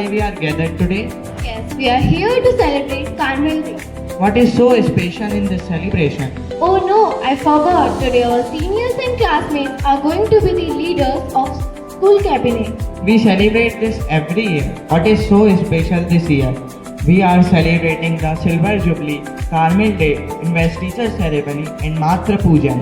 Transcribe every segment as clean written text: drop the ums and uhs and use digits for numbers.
why we are gathered today? Yes, we are here to celebrate Carmel Day. What is so special in this celebration? Oh no, I forgot. Today our seniors and classmates are going to be the leaders of school cabinet. We celebrate this every year. What is so special this year? We are celebrating the Silver Jubilee, Carmel Day, Investiture Ceremony and Matra Pujan.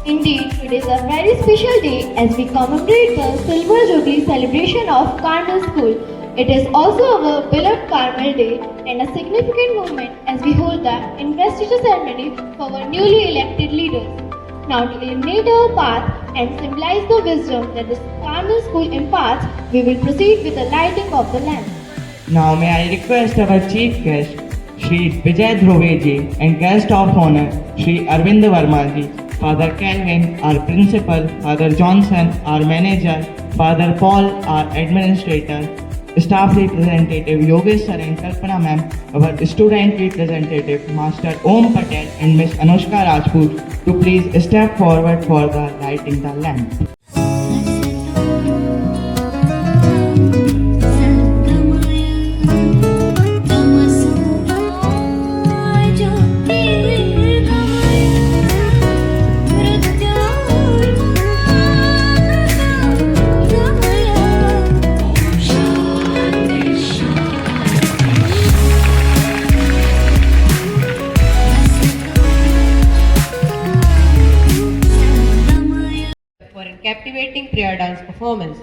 Indeed, today is a very special day as we commemorate the Silver Jubilee celebration of Carmel School. It is also our beloved Carmel Day and a significant moment as we hold the investiture ceremony for our newly elected leaders. Now to illuminate our path and symbolize the wisdom that the Carmel School imparts, we will proceed with the lighting of the lamp. Now may I request our chief guest, Shri Vijay Dhruveji, and guest of honor, Shri Arvind Varmaji, Father Calvin, our principal, Father Johnson, our manager, Father Paul, our administrator, staff representative Yogesh Sir and Kalpana ma'am, our student representative Master Om Patel and Miss Anushka Rajput to please step forward for the lighting the lamp. For a captivating prayer dance performance.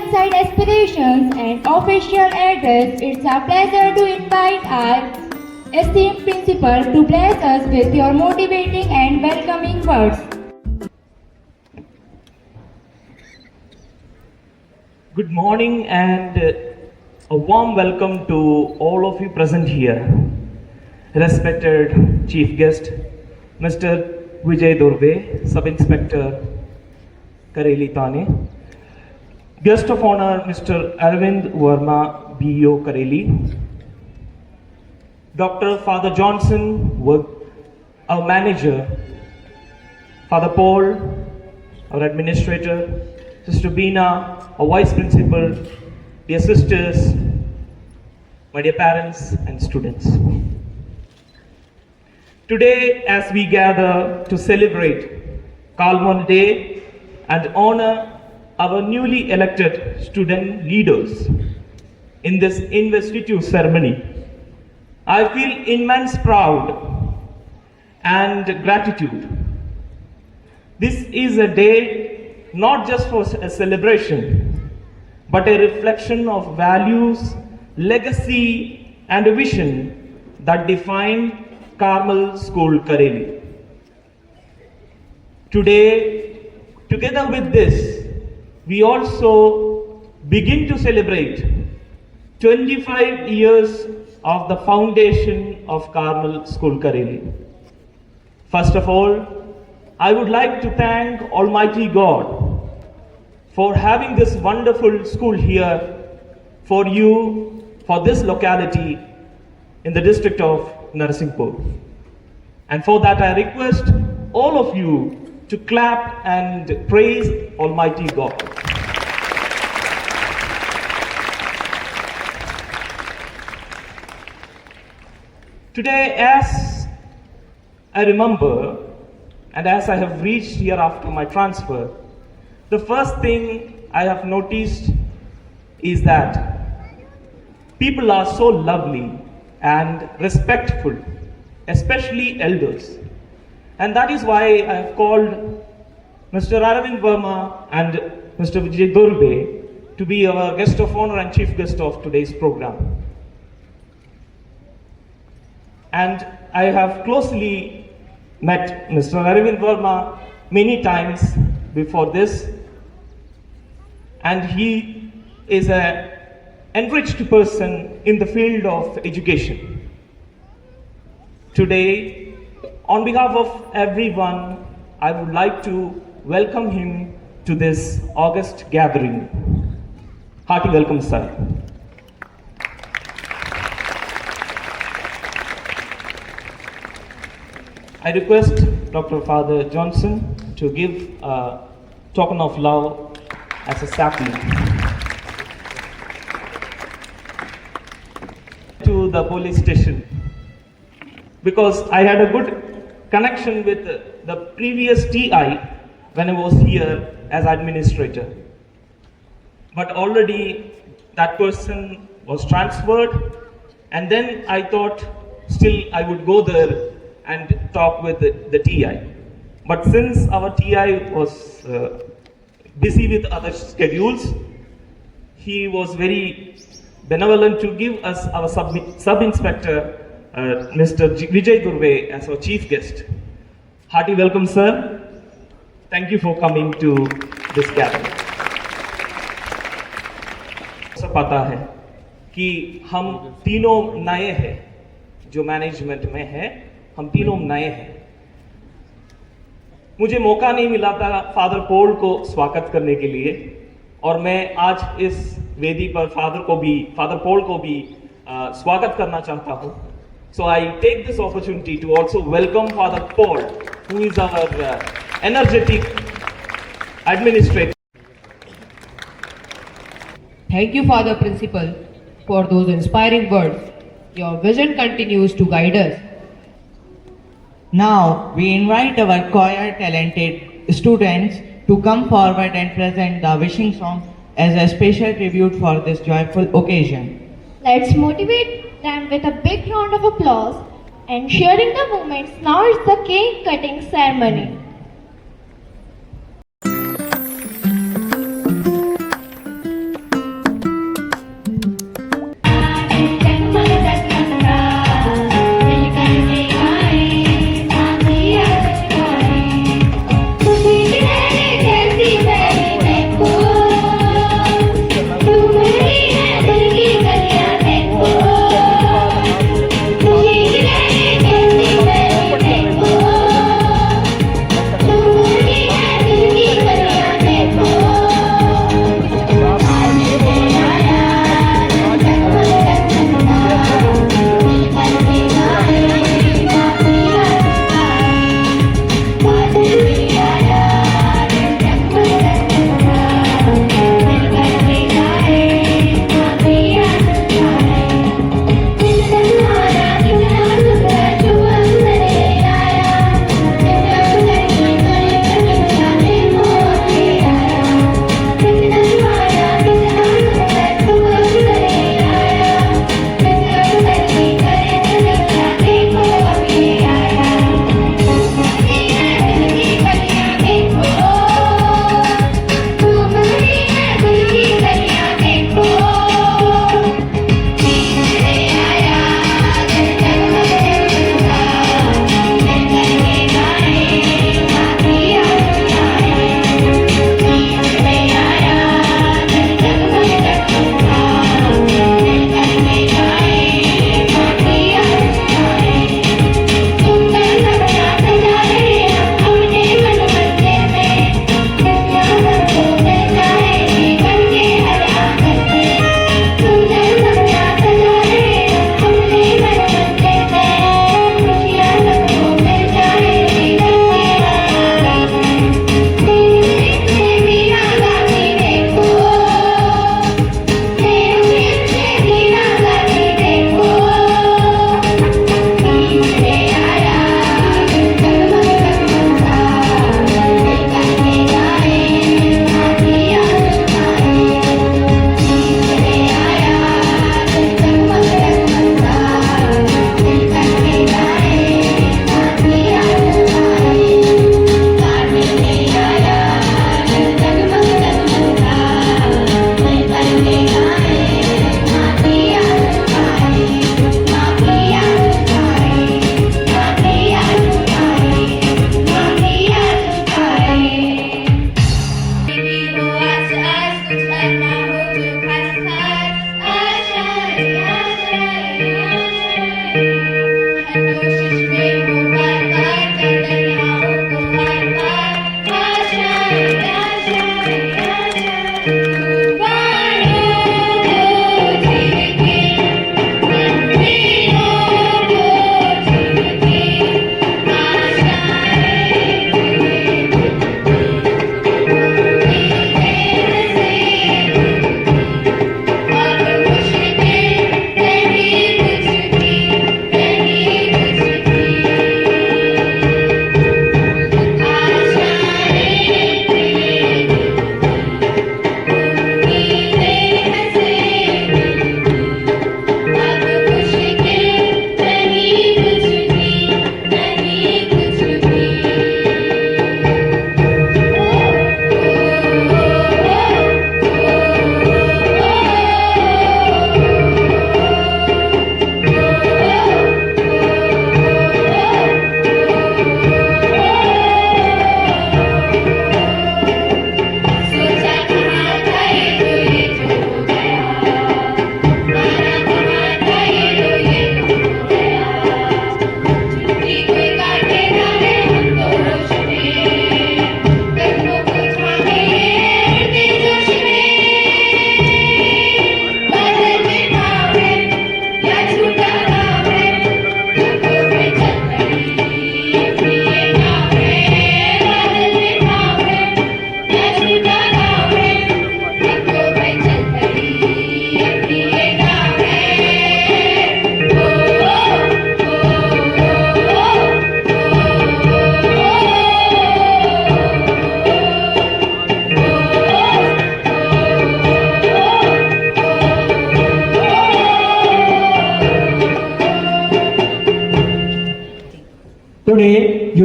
inside aspirations and official address, it's a pleasure to invite our esteemed principal to bless us with your motivating and welcoming words. Good morning and a warm welcome to all of you present here. Respected Chief Guest, Mr. Vijay Durve, Sub-Inspector Kareli Thane. Guest of Honor, Mr. Arvind Verma, BO Kareli. Dr. Father Johnson, our manager. Father Paul, our administrator. Sister Beena, our vice principal. Dear sisters, my dear parents and students. Today, as we gather to celebrate Kalman Day and honor our newly elected student leaders in this investiture ceremony, I feel immense pride and gratitude. This is a day not just for a celebration, but a reflection of values, legacy, and a vision that define Carmel School Kareli. Today, together with this, we also begin to celebrate 25 years of the foundation of Carmel School Kareli. First of all, I would like to thank Almighty God for having this wonderful school here for you, for this locality in the district of Narasimhapur. And for that I request all of you to clap and praise Almighty God. Today, as I remember, and as I have reached here after my transfer, the first thing I have noticed is that people are so lovely and respectful, especially elders. And that is why I have called Mr. Arvind Verma and Mr. Vijay Durve to be our guest of honor and chief guest of today's program. And I have closely met Mr. Arvind Verma many times before this, and he is an enriched person in the field of education. Today, on behalf of everyone, I would like to welcome him to this August gathering. Hearty welcome, sir. I request Dr. Father Johnson to give a token of love as a sapling to the police station, because I had a good connection with the previous TI when I was here as administrator. But already that person was transferred, and then I thought still I would go there and talk with the TI. But since our TI was busy with other schedules, he was very benevolent to give us our sub-inspector, Mr. Vijay Durve, as our chief guest. Hearty welcome, sir. Thank you for coming to this gathering. सब पता है कि हम तीनों नए हैं, जो management में है, हम तीनों नए हैं। मुझे मौका नहीं मिला था फादर पॉल को स्वागत करने के लिए, और मैं आज इस वेदी पर फादर पॉल को भी स्वागत करना चाहता हूं। So I take this opportunity to also welcome Father Paul, who is our energetic administrator. Thank you, Father Principal, for those inspiring words. Your vision continues to guide us. Now we invite our choir talented students to come forward and present the wishing song as a special tribute for this joyful occasion. Let's motivate them with a big round of applause and sharing the moments. Now it's the cake cutting ceremony.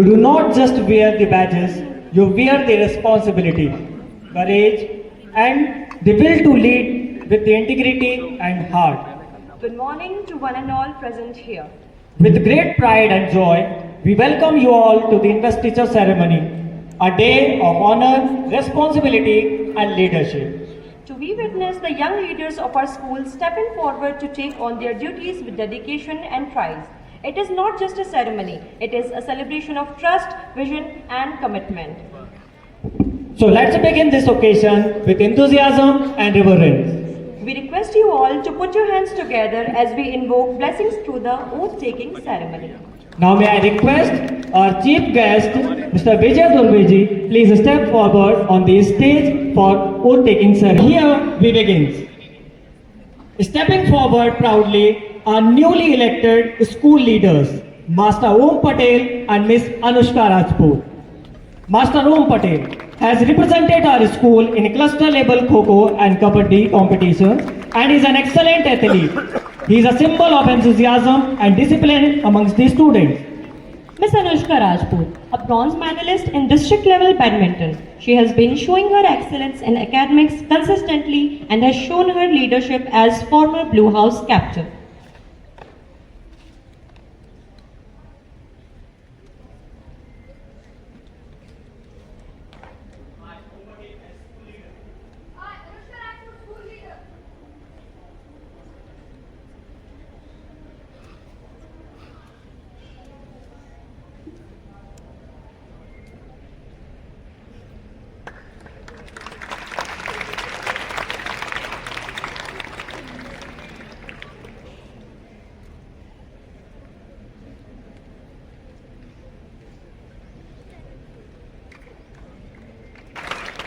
You do not just wear the badges, you wear the responsibility, courage, and the will to lead with the integrity and heart. Good morning to one and all present here. With great pride and joy, we welcome you all to the investiture ceremony, a day of honor, responsibility, and leadership. To we witness the young leaders of our school stepping forward to take on their duties with dedication and pride. It is not just a ceremony, it is a celebration of trust, vision, and commitment. So let's begin this occasion with enthusiasm and reverence. We request you all to put your hands together as we invoke blessings through the oath-taking ceremony. Now may I request our chief guest, Mr. Vijay Durveji, please step forward on the stage for oath-taking ceremony. Here we begin. Stepping forward proudly are newly elected school leaders, Master Om Patel and Miss Anushka Rajput. Master Om Patel has represented our school in cluster level Kho-Kho and Kabaddi competitions and is an excellent athlete. He is a symbol of enthusiasm and discipline amongst the students. Miss Anushka Rajput, a bronze medalist in district level badminton. She has been showing her excellence in academics consistently and has shown her leadership as former Blue House captain.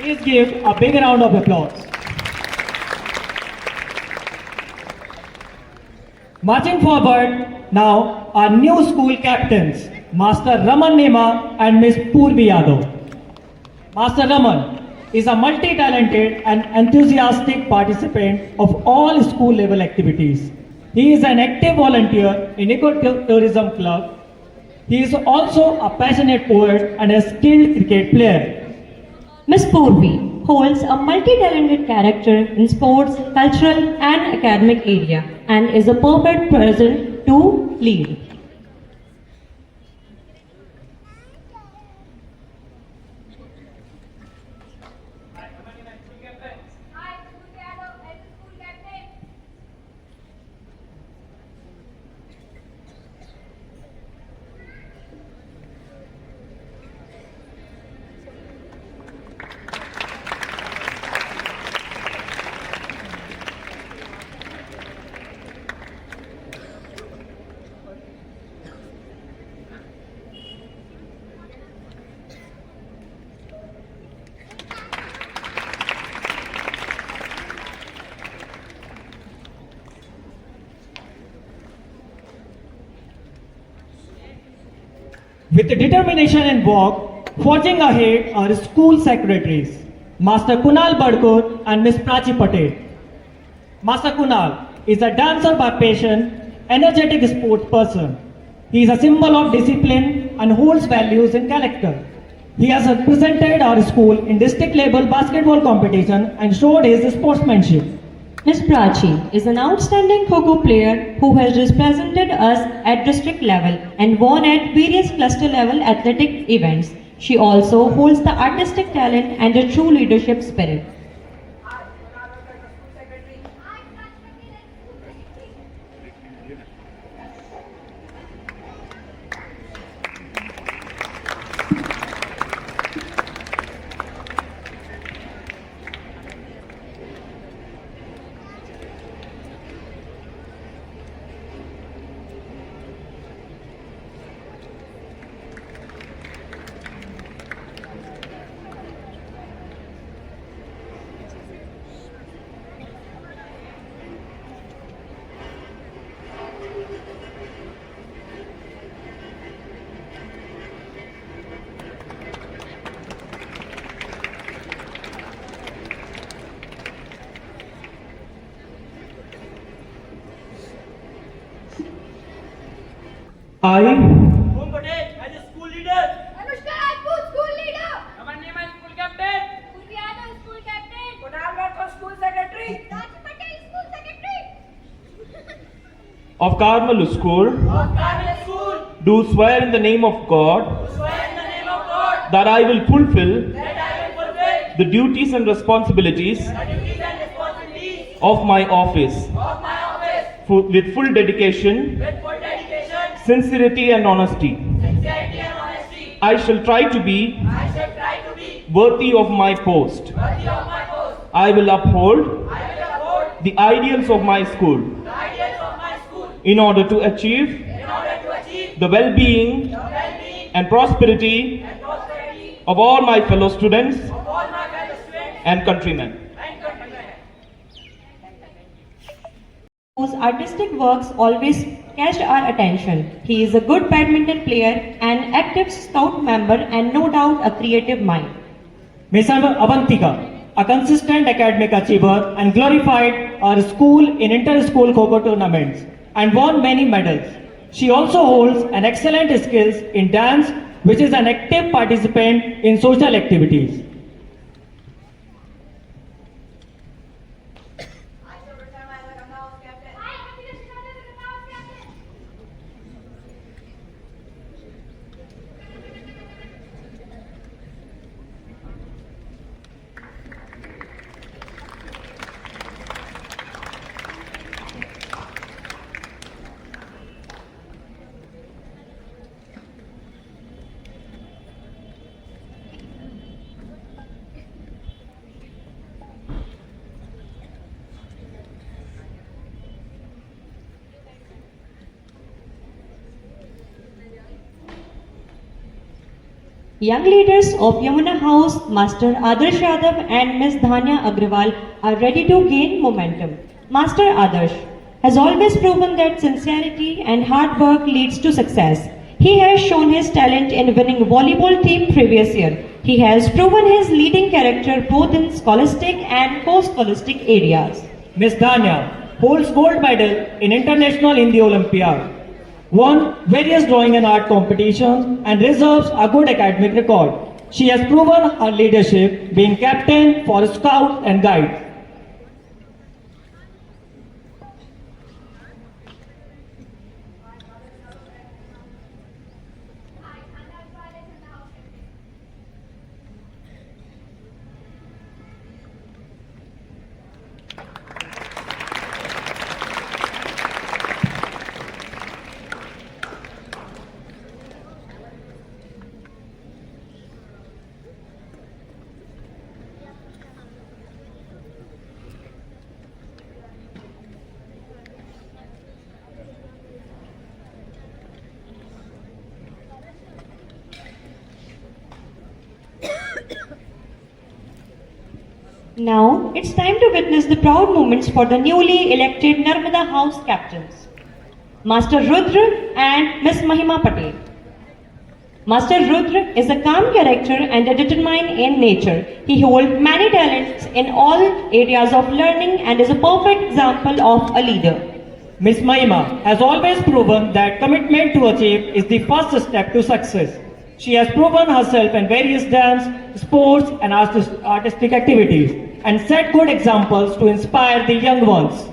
Please give a big round of applause. Marching forward now are new school captains, Master Raman Nema and Miss Purvi Yadav. Master Raman is a multi-talented and enthusiastic participant of all school level activities. He is an active volunteer in Eco-Tourism Club. He is also a passionate poet and a skilled cricket player. Miss Purvi holds a multi-talented character in sports, cultural and academic area and is a perfect person to lead. With determination and work, forging ahead are school secretaries, Master Kunal Badkar and Miss Prachi Patel. Master Kunal is a dancer by passion, energetic sports person. He is a symbol of discipline and holds values in character. He has represented our school in district level basketball competition and showed his sportsmanship. Miss Prachi is an outstanding Kho-Kho player who has represented us at district level and won at various cluster level athletic events. She also holds the artistic talent and a true leadership spirit. I, Om Patel, as a school leader, of Carmel School do swear in the name of God that I will fulfill the duties and responsibilities of my office with full dedication, sincerity and honesty. I shall try to be worthy of my post. I will uphold the ideals of my school in order to achieve the well-being and prosperity of all my fellow students and countrymen. Whose artistic works always catch our attention. He is a good badminton player, an active scout member, and no doubt a creative mind. Miss Avantika, a consistent academic achiever and glorified our school in inter-school Kho-Kho tournaments and won many medals. She also holds an excellent skills in dance, which is an active participant in social activities. Young leaders of Yamuna House, Master Adarsh Yadav and Ms. Dhanya Agrawal are ready to gain momentum. Master Adarsh has always proven that sincerity and hard work leads to success. He has shown his talent in winning volleyball team previous year. He has proven his leading character both in scholastic and co-scholastic areas. Miss Dhanya holds gold medal in International Hindi Olympiad, won various drawing and art competitions and reserves a good academic record. She has proven her leadership being captain for Scouts and Guides. Now, it's time to witness the proud moments for the newly elected Narmada House captains, Master Rudra and Miss Mahima Patel. Master Rudra is a calm character and a determined in nature. He holds many talents in all areas of learning and is a perfect example of a leader. Miss Mahima has always proven that commitment to achieve is the first step to success. She has proven herself in various dance, sports and artistic activities and set good examples to inspire the young ones.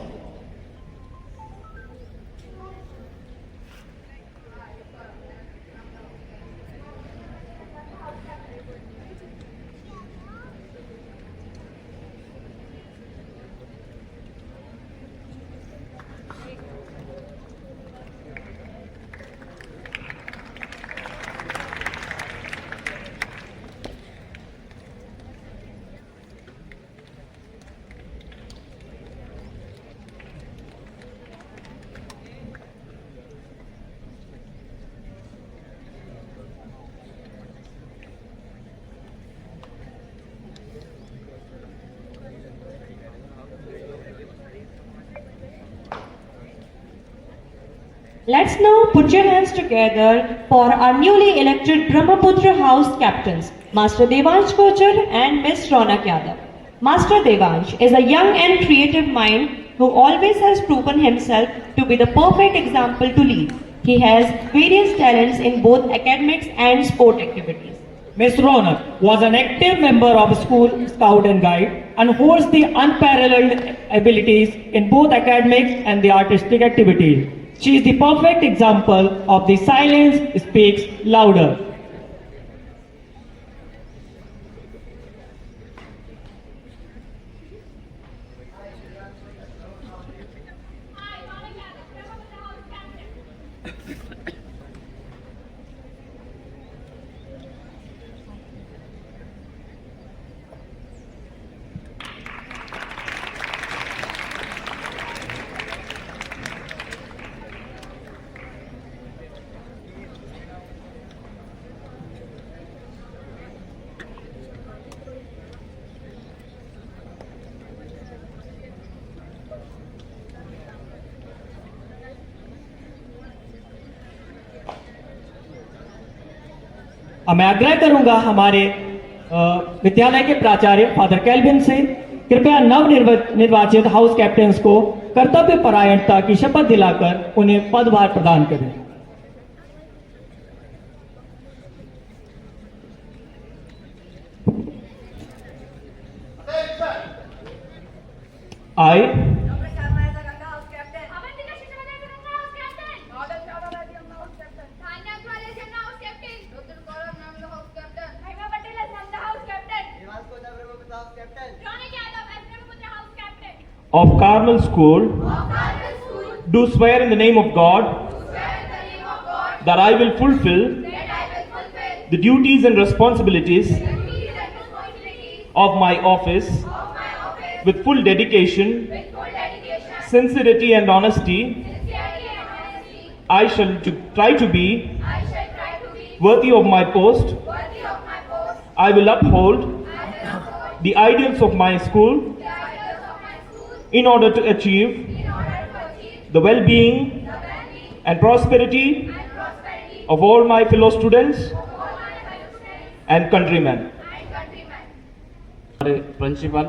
Let's now put your hands together for our newly elected Brahmaputra House captains, Master Devansh Kochar and Miss Ronak Yadav. Master Devansh is a young and creative mind who always has proven himself to be the perfect example to lead. He has various talents in both academics and sport activities. Miss Ronak was an active member of School Scout and Guide and holds the unparalleled abilities in both academics and the artistic activities. She is the perfect example of the silence speaks louder. अब मैं आग्रह करूंगा हमारे विद्यालय के प्राचार्य father kelvin से कृपया निर्वाचित हाउस कैप्टन्स को कर्तव्य परायणता की शपथ दिलाकर उन्हें पदभार प्रदान करें। I, of Carmel School, do swear in the name of God that I will fulfill the duties and responsibilities of my office with full dedication, sincerity and honesty. I shall try to be worthy of my post. I will uphold the ideals of my school in order to achieve the well-being and prosperity of all my fellow students and countrymen. हमारे principal,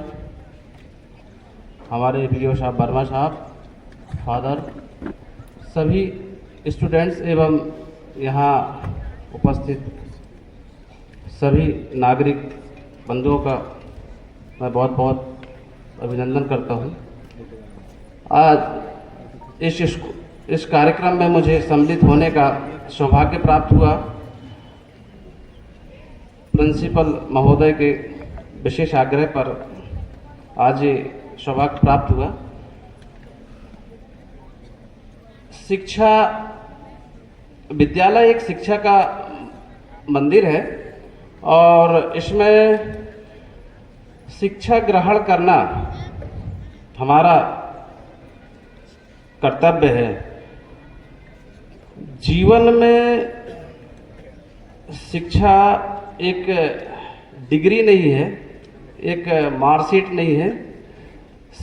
हमारे video साहब वर्मा साहब, father, सभी students एवं यहाँ उपस्थित सभी नागरिक बंधुओं का मैं बहुत बहुत अभिनंदन करता हूँ। आज इस कार्यक्रम में मुझे सम्मिलित होने का सौभाग्य प्राप्त हुआ। प्रिंसिपल महोदय के विशेष आग्रह पर आज ये सौभाग्य प्राप्त हुआ। शिक्षा विद्यालय एक शिक्षा का मंदिर है और इसमें शिक्षा ग्रहण करना हमारा कर्तव्य है। जीवन में शिक्षा एक डिग्री नहीं है, एक मार्कशीट नहीं है।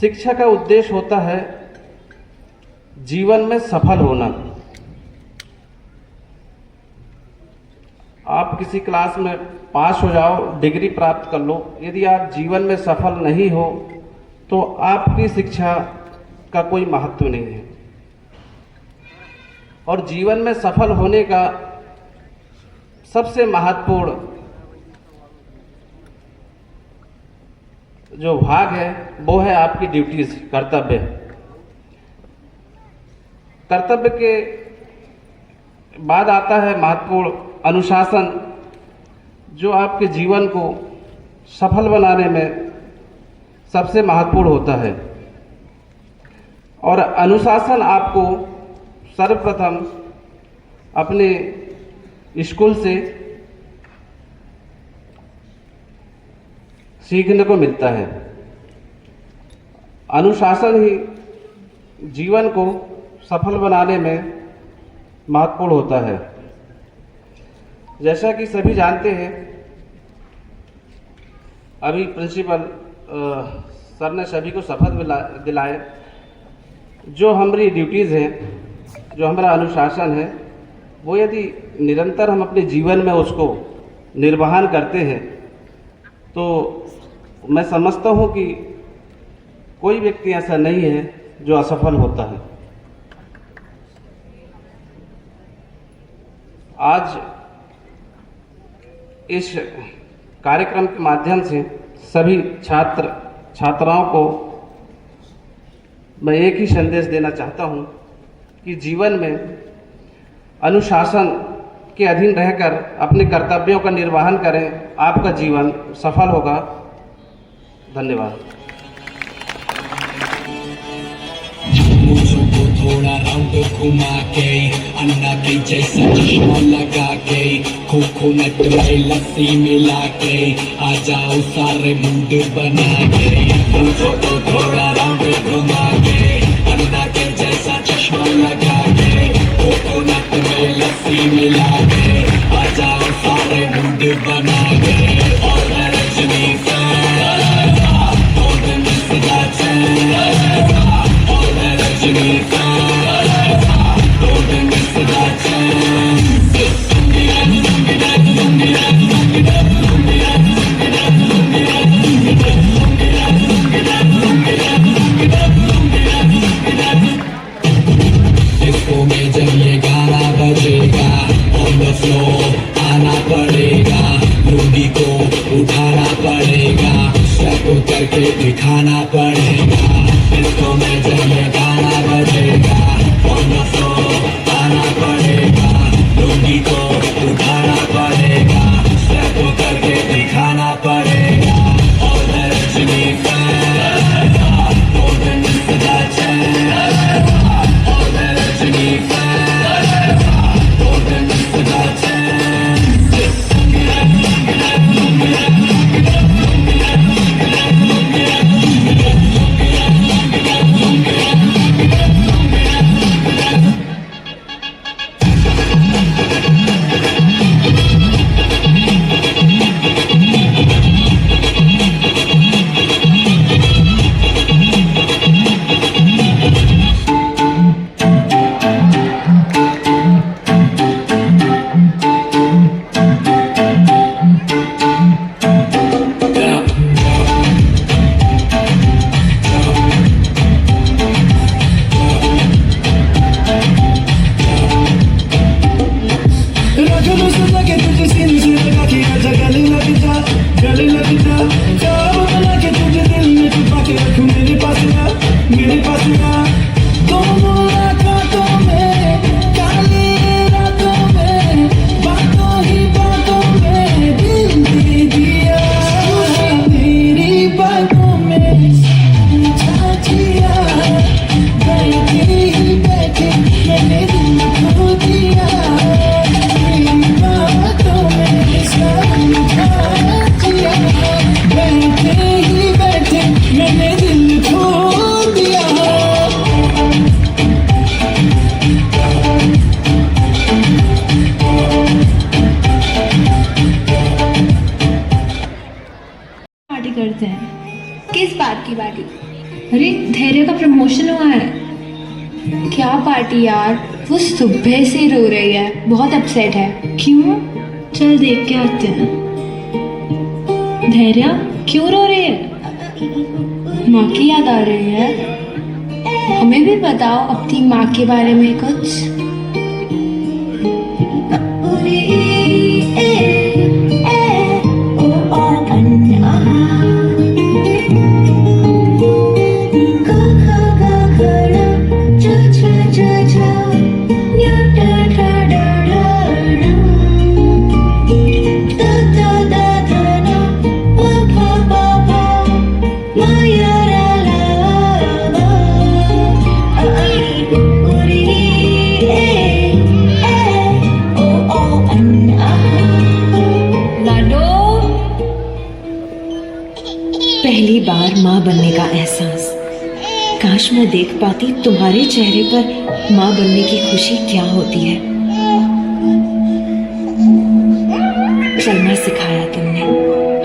शिक्षा का उद्देश्य होता है जीवन में सफल होना। आप किसी क्लास में पास हो जाओ, डिग्री प्राप्त कर लो, यदि आप जीवन में सफल नहीं हो तो आपकी शिक्षा का कोई महत्व नहीं है। और जीवन में सफल होने का सबसे महत्वपूर्ण जो भाग है वो है आपकी ड्यूटीज, कर्तव्य। कर्तव्य के बाद आता है महत्वपूर्ण अनुशासन, जो आपके जीवन को सफल बनाने में सबसे महत्वपूर्ण होता है। और अनुशासन आपको सर्वप्रथम अपने स्कूल से सीखने को मिलता है। अनुशासन ही जीवन को सफल बनाने में महत्वपूर्ण होता है। जैसा कि सभी जानते हैं, अभी प्रिंसिपल सर ने सभी को शपथ दिलाए। जो हमारी ड्यूटीज़ हैं, जो हमारा अनुशासन है, वो यदि निरंतर हम अपने जीवन में उसको निर्वहन करते हैं तो मैं समझता हूँ कि कोई व्यक्ति ऐसा नहीं है जो असफल होता है। आज इस कार्यक्रम के माध्यम से सभी छात्राओं को मैं एक ही संदेश देना चाहता हूँ कि जीवन में अनुशासन के अधीन रहकर अपने कर्तव्यों का निर्वहन करें, आपका जीवन सफल होगा। धन्यवाद। मुझको थोड़ा राउंड घुमा के अन्ना के जैसा चश्मा लगा के कोकोनट में लस्सी मिला के आ जाओ सारे मूड बना के। मुझको थोड़ा राउंड घुमा के अन्ना के जैसा चश्मा लगा के कोकोनट में लस्सी मिला के आ जाओ सारे मूड बना के। और रजनी इसको में जब ये गाना बजेगा ऑन द फ्लोर आना पड़ेगा, लुंगी को उठाना पड़ेगा, स्टेप करके दिखाना पड़ेगा। इसको में जब ये गाना बजेगा ऑन द फ्लोर आना पड़ेगा, लुंगी को उठाना पड़ेगा, स्टेप करके दिखाना पड़ेगा। और रजनी पार्टी करते हैं। किस बात की पार्टी? अरे धैर्य का प्रमोशन हुआ है। क्या पार्टी यार, वो सुबह से रो रही है, बहुत अपसेट है। क्यों? चल देख के आते हैं। धैर्य क्यों रो रही है? माँ की याद आ रही है। हमें भी बताओ अपनी माँ के बारे में कुछ। पहली बार माँ बनने का एहसास। काश मैं देख पाती तुम्हारे चेहरे पर माँ बनने की खुशी क्या होती है। चलना सिखाया तुमने,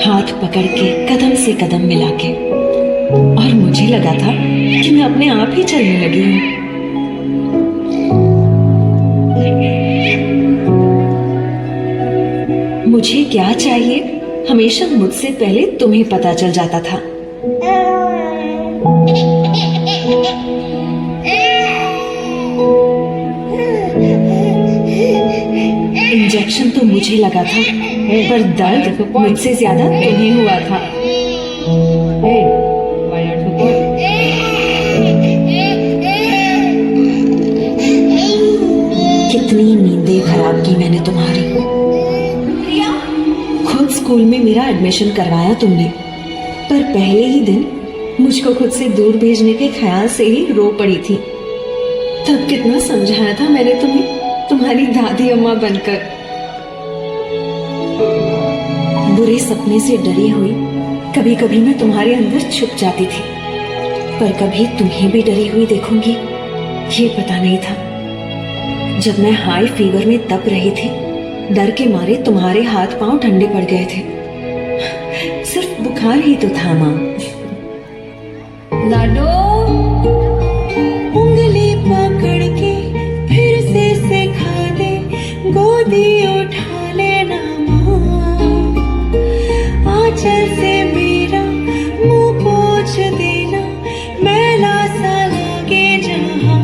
हाथ पकड़ के कदम से कदम मिला के, और मुझे लगा था कि मैं अपने आप ही चलने लगी हूँ। मुझे क्या चाहिए हमेशा मुझसे पहले तुम्हें पता चल जाता था। इंजेक्शन तो मुझे लगा था, पर दर्द मुझसे ज्यादा तुम्हें हुआ था। Why are you so quiet? Admission करवाया तुमने, पर पहले ही दिन मुझको खुद से दूर भेजने के ख्याल से ही रो पड़ी थी। तब कितना समझाया था मैंने तुम्हें, तुम्हारी दादी अम्मा बनकर। बुरे सपने से डरी हुई कभी कभी मैं तुम्हारे अंदर छुप जाती थी, पर कभी तुम्हें भी डरी हुई देखूंगी ये पता नहीं था। जब मैं हाई फीवर में तप रही थी, डर के मारे तुम्हारे हाथ पांव ठंडे पड़ गए थे। सिर्फ बुखार ही तो था मां। लाडो, उंगली पकड़ के फिर से सिखा दे, गोदी उठा लेना मां, आंचल से मेरा मुंह पोंछ देना, मैला सा लगे जहां।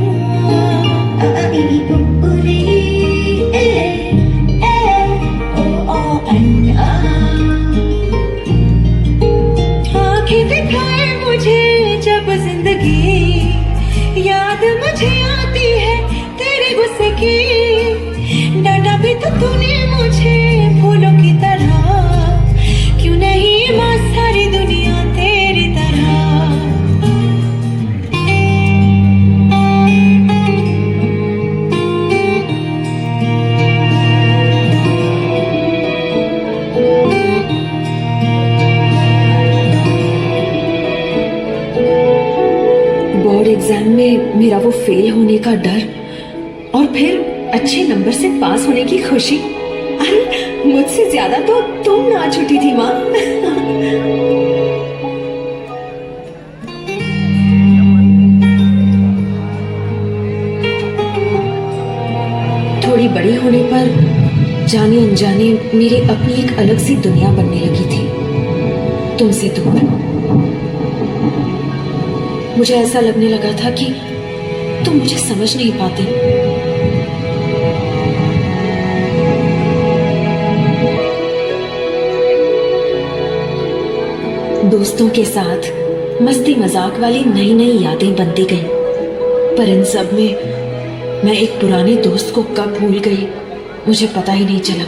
आंखें दिखाए मुझे जब जिंदगी, याद मुझे आती है तेरे गुस्से की। डांटा भी तो तूने मुझे फूलों की तरह, क्यों नहीं मां सारी दुनिया तेरी तरह। बोर्ड एग्जाम में मेरा वो फेल होने का डर और फिर अच्छे नंबर से पास होने की खुशी, अरे मुझसे ज्यादा तो तुम नाच उठी थी माँ। थोड़ी बड़ी होने पर जाने अनजाने मेरी अपनी एक अलग सी दुनिया बनने लगी थी, तुमसे दूर। मुझे ऐसा लगने लगा था कि तुम मुझे समझ नहीं पाते। दोस्तों के साथ मस्ती मजाक वाली नई नई यादें बनती गई, पर इन सब में मैं एक पुराने दोस्त को कब भूल गई मुझे पता ही नहीं चला।